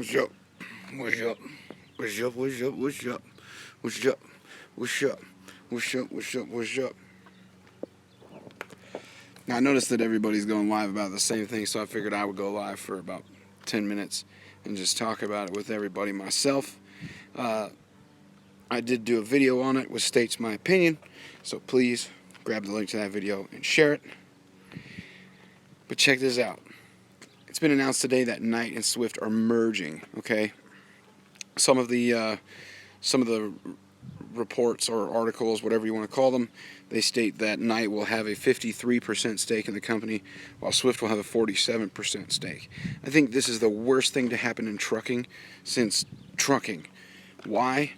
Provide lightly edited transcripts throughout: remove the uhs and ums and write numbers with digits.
What's up? What's up? What's up? What's up? What's up? What's up? What's up? What's up? What's up? What's up? Now, I noticed that everybody's going live about the same thing, so I figured I would go live for about 10 minutes and just talk about it with everybody myself. I did do a video on it which states my opinion, so please grab the link to that video and share it. But check this out. It's been announced today that Knight and Swift are merging, okay? Some of the reports or articles, whatever you want to call them, they state that Knight will have a 53% stake in the company, while Swift will have a 47% stake. I think this is the worst thing to happen in trucking since trucking. Why?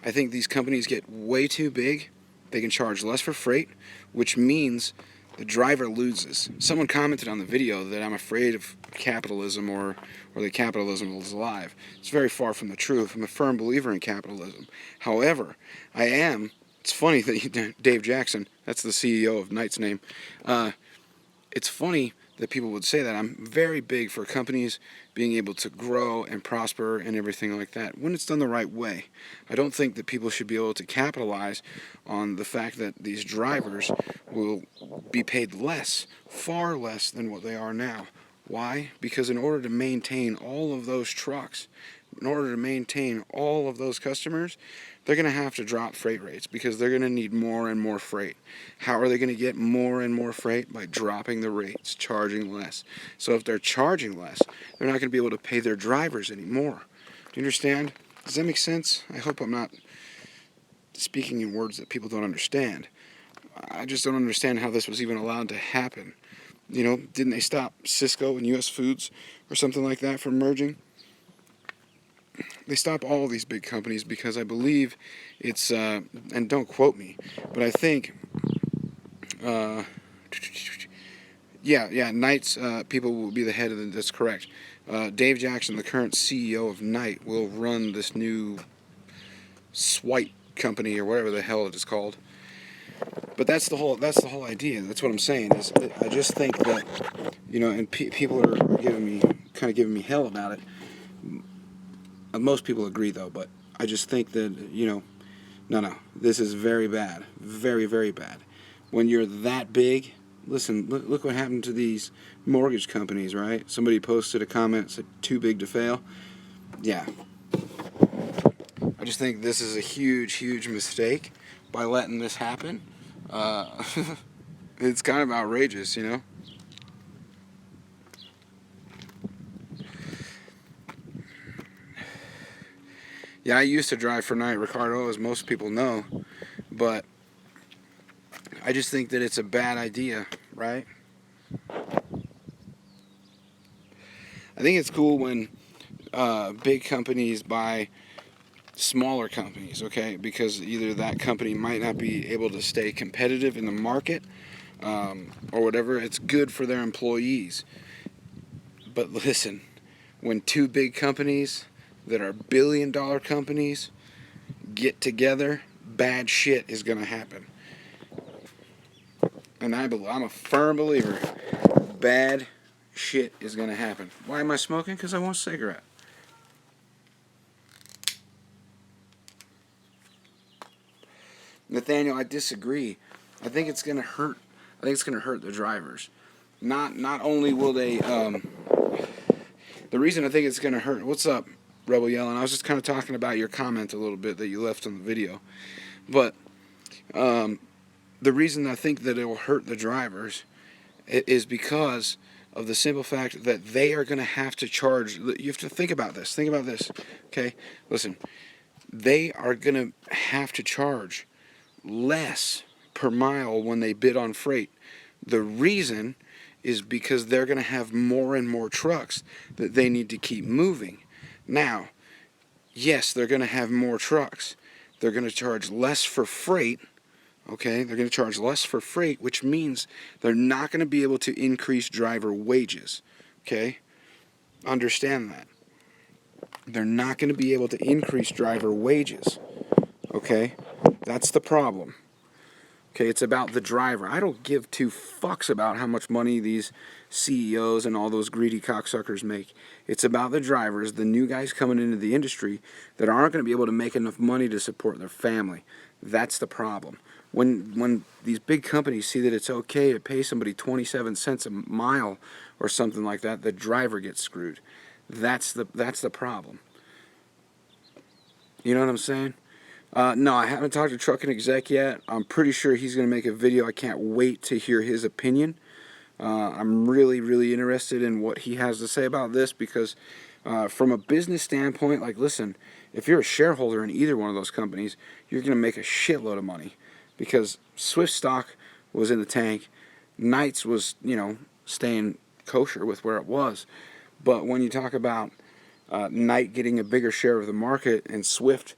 I think these companies get way too big. They can charge less for freight, which means the driver loses. Someone commented on the video that I'm afraid of capitalism or that capitalism is alive. It's very far from the truth. I'm a firm believer in capitalism. However, it's funny that Dave Jackson, that's the CEO of Knight's name, it's funny that people would say that. I'm very big for companies being able to grow and prosper and everything like that when it's done the right way. I don't think that people should be able to capitalize on the fact that these drivers will be paid less, far less than what they are now. Why? Because in order to maintain all of those trucks, in order to maintain all of those customers, they're going to have to drop freight rates because they're going to need more and more freight. How are they going to get more and more freight? By dropping the rates, charging less. So if they're charging less, they're not going to be able to pay their drivers anymore. Do you understand? Does that make sense? I hope I'm not speaking in words that people don't understand. I just don't understand how this was even allowed to happen. You know, didn't they stop Cisco and US Foods or something like that from merging? They stop all of these big companies because I believe it's, and don't quote me, but I think, Knight's people will be the head of it. That's correct. Dave Jackson, the current CEO of Knight, will run this new Swipe company or whatever the hell it is called. But that's the whole idea. That's what I'm saying. Is I just think that, and people are giving me hell about it. Most people agree, though, but I just think that, no, this is very bad. Very, very bad. When you're that big, listen, look what happened to these mortgage companies, right? Somebody posted a comment, said, too big to fail. Yeah. I just think this is a huge, huge mistake by letting this happen. It's kind of outrageous, Yeah, I used to drive for Knight, Ricardo, as most people know, but I just think that it's a bad idea, right? I think it's cool when big companies buy smaller companies, okay? Because either that company might not be able to stay competitive in the market or whatever. It's good for their employees. But listen, when two big companies that are billion-dollar companies get together, bad shit is going to happen. And I'm a firm believer, bad shit is going to happen. Why am I smoking? Because I want a cigarette. Nathaniel, I disagree. I think it's going to hurt. I think it's going to hurt the drivers. Not only will they... the reason I think it's going to hurt... What's up, Rebel Yelling? I was just kind of talking about your comment a little bit that you left on the video. But the reason I think that it will hurt the drivers is because of the simple fact that they are going to have to charge... You have to think about this. Think about this. Okay? Listen. They are going to have to charge less per mile when they bid on freight. The reason is because they're going to have more and more trucks that they need to keep moving. Now, yes, they're going to have more trucks. They're going to charge less for freight, okay? They're going to charge less for freight, which means they're not going to be able to increase driver wages, okay? Understand that. They're not going to be able to increase driver wages, okay? That's the problem. Okay, it's about the driver. I don't give two fucks about how much money these CEOs and all those greedy cocksuckers make. It's about the drivers, the new guys coming into the industry that aren't going to be able to make enough money to support their family. That's the problem. When these big companies see that it's okay to pay somebody 27 cents a mile or something like that, the driver gets screwed. That's the problem. You know what I'm saying? No, I haven't talked to Trucking Exec yet. I'm pretty sure he's going to make a video. I can't wait to hear his opinion. I'm really, really interested in what he has to say about this because from a business standpoint, like, listen, if you're a shareholder in either one of those companies, you're going to make a shitload of money because Swift stock was in the tank. Knights was, staying kosher with where it was. But when you talk about Knight getting a bigger share of the market and Swift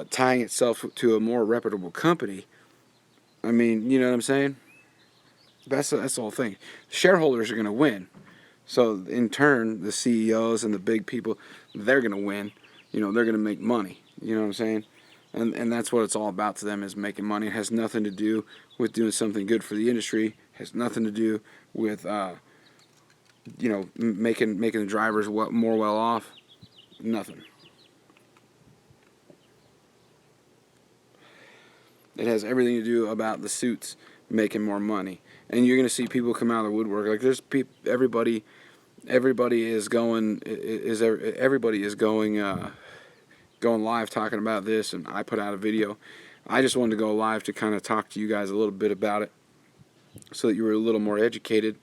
tying itself to a more reputable company, I mean, you know what I'm saying? That's the whole thing. The shareholders are going to win. So in turn, the CEOs and the big people, they're going to win. They're going to make money. You know what I'm saying? And that's what it's all about to them, is making money. It has nothing to do with doing something good for the industry. It has nothing to do with making the drivers more well off. Nothing. It has everything to do about the suits making more money. And you're going to see people come out of the woodwork. Like, there's people, everybody is going going live talking about this, and I put out a video. I just wanted to go live to kind of talk to you guys a little bit about it so that you were a little more educated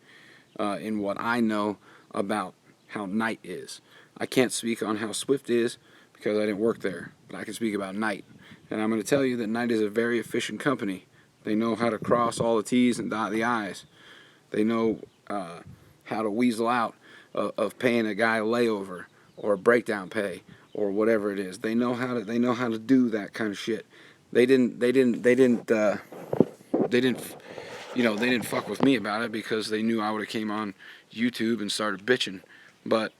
in what I know about how Knight is. I can't speak on how Swift is because I didn't work there, but I can speak about Knight. And I'm going to tell you that Knight is a very efficient company. They know how to cross all the T's and dot the I's. They know how to weasel out of paying a guy a layover or breakdown pay or whatever it is. They know how to do that kind of shit. They didn't fuck with me about it because they knew I would have came on YouTube and started bitching. But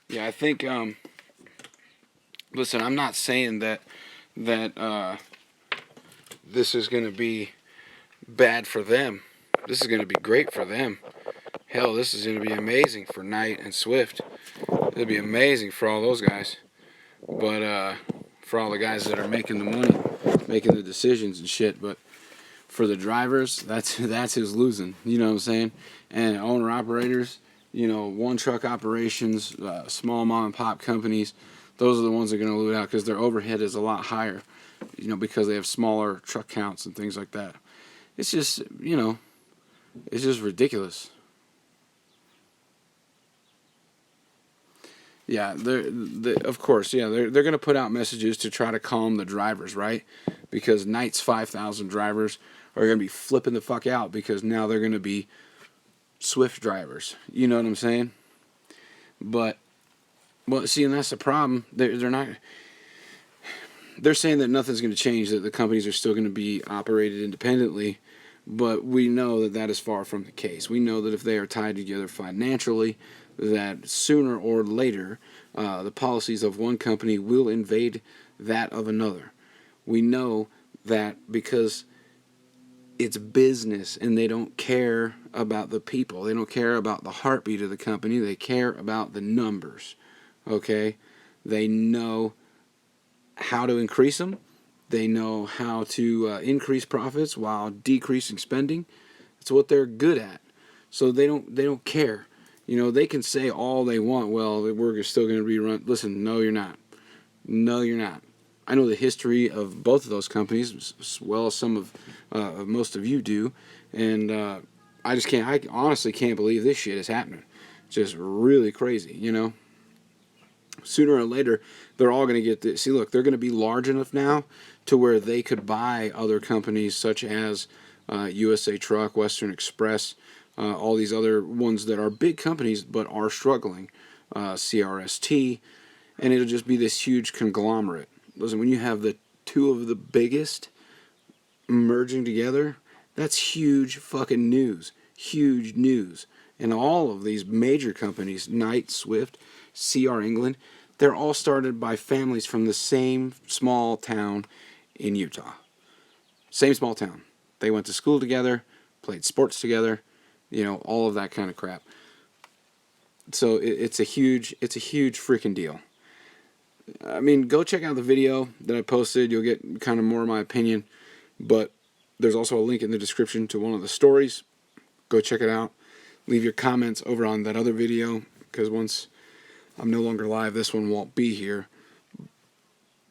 yeah, I think listen, I'm not saying that this is going to be bad for them. This is going to be great for them. Hell, this is going to be amazing for Knight and Swift. It'll be amazing for all those guys. But for all the guys that are making the money, making the decisions and shit. But for the drivers, that's who's losing. You know what I'm saying? And owner operators, one truck operations, small mom and pop companies, those are the ones that are going to lose out because their overhead is a lot higher. Because they have smaller truck counts and things like that. It's just, it's just ridiculous. Yeah, of course, yeah, they're going to put out messages to try to calm the drivers, right? Because Knight's 5,000 drivers are going to be flipping the fuck out because now they're going to be Swift drivers. You know what I'm saying? But see, and that's the problem. They're not. They're saying that nothing's going to change, that the companies are still going to be operated independently, but we know that is far from the case. We know that if they are tied together financially, that sooner or later, the policies of one company will invade that of another. We know that because it's business and they don't care about the people. They don't care about the heartbeat of the company. They care about the numbers. Okay? They know how to increase them. They know how to increase profits while decreasing spending. That's what they're good at. So they don't care. They can say all they want. Well, the work is still going to be run. Listen, no, you're not. No, you're not. I know the history of both of those companies as well as some of most of you do, and I just can't. I honestly can't believe this shit is happening. It's just really crazy, Sooner or later, they're all going to get this. See, look, they're going to be large enough now to where they could buy other companies such as USA Truck, Western Express, all these other ones that are big companies but are struggling, CRST, and it'll just be this huge conglomerate. Listen, when you have the two of the biggest merging together, that's huge fucking news. Huge news. And all of these major companies, Knight, Swift, CR England, they're all started by families from the same small town in Utah. Same small town. They went to school together, played sports together, all of that kind of crap. So it's a huge freaking deal. I mean, go check out the video that I posted. You'll get kind of more of my opinion. But there's also a link in the description to one of the stories. Go check it out. Leave your comments over on that other video, because once I'm no longer live, this one won't be here.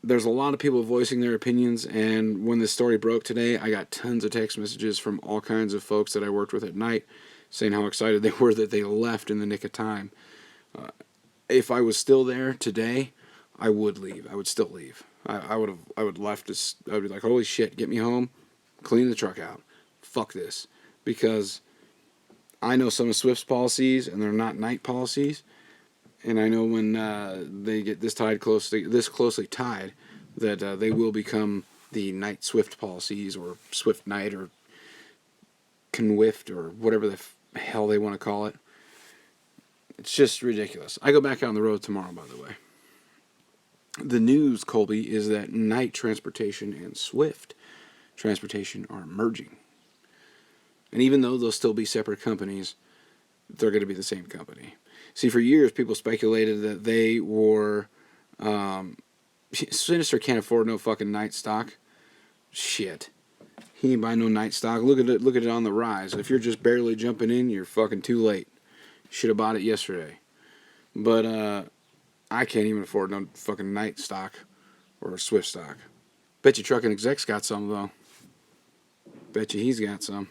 There's a lot of people voicing their opinions, and when this story broke today, I got tons of text messages from all kinds of folks that I worked with at Knight saying how excited they were that they left in the nick of time. If I was still there today, I would leave. I would still leave. I would left this. I would be like, holy shit, get me home, clean the truck out. Fuck this. Because I know some of Swift's policies, and they're not Knight policies. And I know when they get this closely tied, that they will become the Knight Swift policies, or Swift Knight, or Conwift, or whatever the hell they want to call it. It's just ridiculous. I go back out on the road tomorrow, by the way. The news, Colby, is that Knight Transportation and Swift Transportation are merging. And even though they'll still be separate companies, they're going to be the same company. See, for years, people speculated that they were... Sinister can't afford no fucking Knight stock. Shit. He ain't buying no Knight stock. Look at it on the rise. If you're just barely jumping in, you're fucking too late. Should have bought it yesterday. But I can't even afford no fucking Knight stock or Swift stock. Bet you Trucking Exec's got some, though. Bet you he's got some.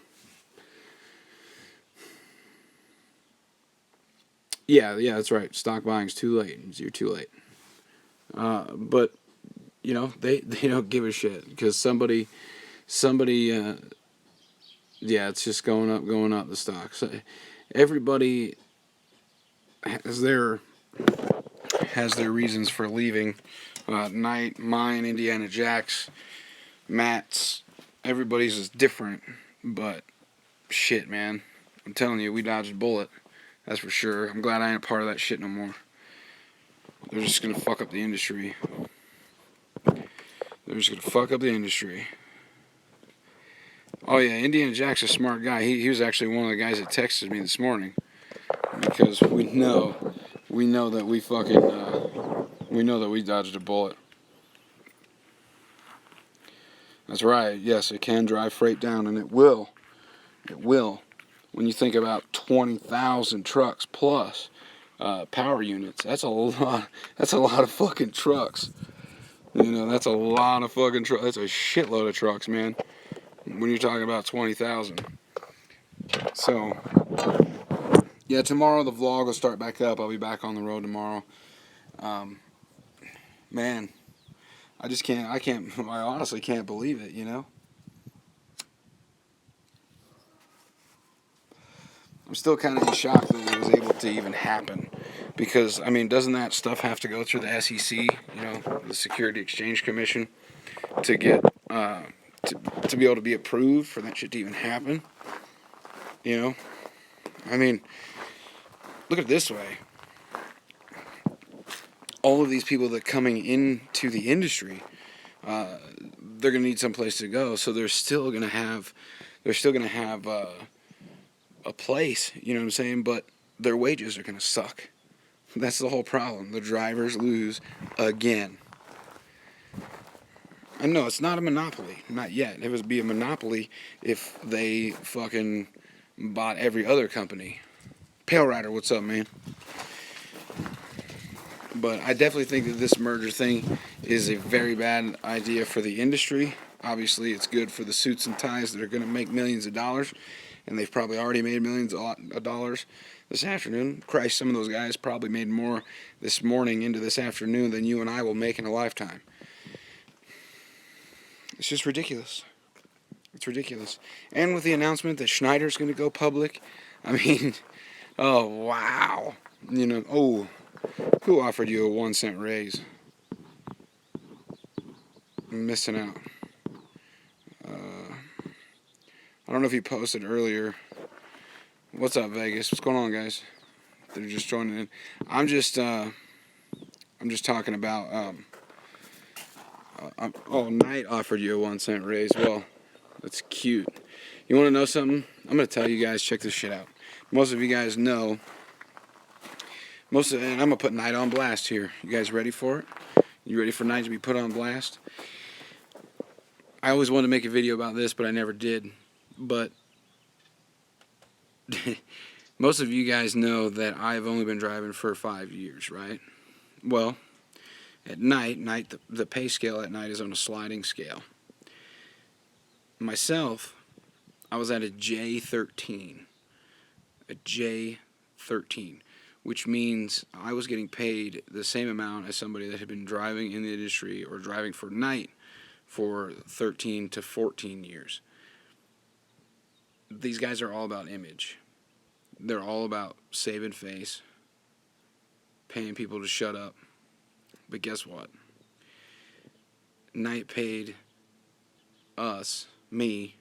Yeah, that's right. Stock buying's too late. You're too late. But they don't give a shit, because somebody it's just going up the stock. So everybody has their reasons for leaving. Knight, mine, Indiana Jack's, Matt's, everybody's is different. But shit, man, I'm telling you, we dodged a bullet. That's for sure. I'm glad I ain't a part of that shit no more. They're just gonna fuck up the industry. Oh yeah, Indiana Jack's a smart guy. He was actually one of the guys that texted me this morning, because we know that we dodged a bullet. That's right. Yes, it can drive freight down, and it will. It will. When you think about 20,000 trucks plus power units, that's a lot. That's a lot of fucking trucks. That's a lot of fucking trucks. That's a shitload of trucks, man. When you're talking about 20,000. So, yeah, tomorrow the vlog will start back up. I'll be back on the road tomorrow. Man, I honestly can't believe it, I'm still kind of in shock that it was able to even happen. Because, I mean, doesn't that stuff have to go through the SEC, the Security Exchange Commission, to get, to be able to be approved for that shit to even happen? I mean, look at it this way. All of these people that are coming into the industry, they're going to need some place to go. So they're still going to have a place, you know what I'm saying? But their wages are going to suck. That's the whole problem. The drivers lose again. And no, it's not a monopoly. Not yet. It would be a monopoly if they fucking bought every other company. Pale Rider, what's up, man? But I definitely think that this merger thing is a very bad idea for the industry. Obviously, it's good for the suits and ties that are going to make millions of dollars. And they've probably already made millions of dollars this afternoon. Christ, some of those guys probably made more this morning into this afternoon than you and I will make in a lifetime. It's just ridiculous. It's ridiculous. And with the announcement that Schneider's going to go public, I mean, oh, wow. Who offered you a 1 cent raise? I'm missing out. I don't know if you posted earlier, What's up, Vegas? What's going on, guys? They're just joining in. I'm just talking about. Knight offered you a 1 cent raise. Well, that's cute. You want to know something? I'm gonna tell you guys. Check this shit out. Most of you guys know. And I'm gonna put Knight on blast here. You guys ready for it? You ready for Knight to be put on blast? I always wanted to make a video about this, but I never did. But most of you guys know that I've only been driving for 5 years, right? Well, at night, the pay scale at night is on a sliding scale. Myself, I was at a J13. A J13, which means I was getting paid the same amount as somebody that had been driving in the industry or driving for Knight for 13 to 14 years. These guys are all about image. They're all about saving face, paying people to shut up. But guess what? Knight paid me,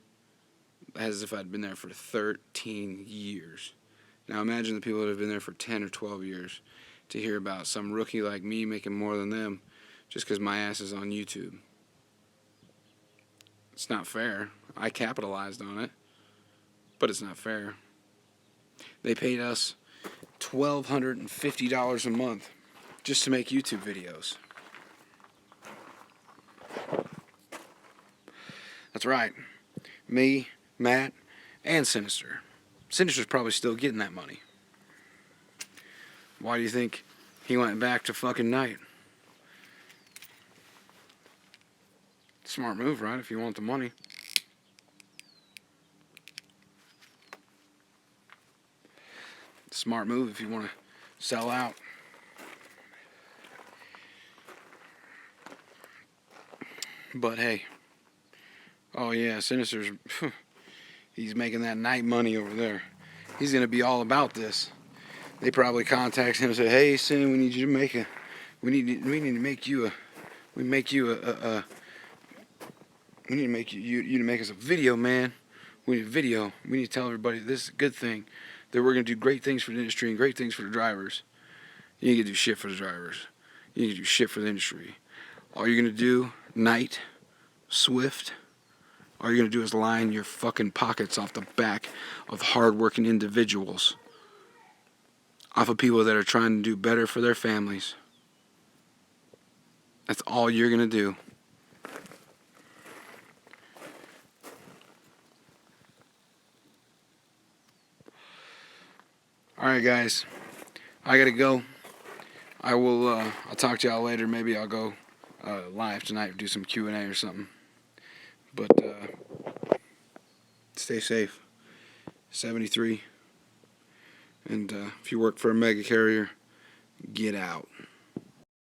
as if I'd been there for 13 years. Now imagine the people that have been there for 10 or 12 years to hear about some rookie like me making more than them just because my ass is on YouTube. It's not fair. I capitalized on it, but it's not fair. They paid us $1,250 a month just to make YouTube videos. That's right. Me, Matt, and Sinister. Sinister's probably still getting that money. Why do you think he went back to fucking Knight? Smart move, right? If you want the money. Smart move if you want to sell out. But hey. Oh yeah, Sinister's... He's making that Knight money over there. He's going to be all about this. They probably contact him and say, "Hey, Sin, we need you to make a... We need to make you a... We make you we need to make you to make us a video, man. We need a video. We need to tell everybody this is a good thing. That we're going to do great things for the industry and great things for the drivers. You ain't going to do shit for the drivers. You ain't going to do shit for the industry. All you're going to do, Knight, Swift, all you're going to do is line your fucking pockets off the back of hard-working individuals. Off of people that are trying to do better for their families. That's all you're going to do. Alright guys, I gotta go. I'll talk to y'all later. Maybe I'll go live tonight, do some Q&A or something. But stay safe. 73. And if you work for a mega carrier, get out.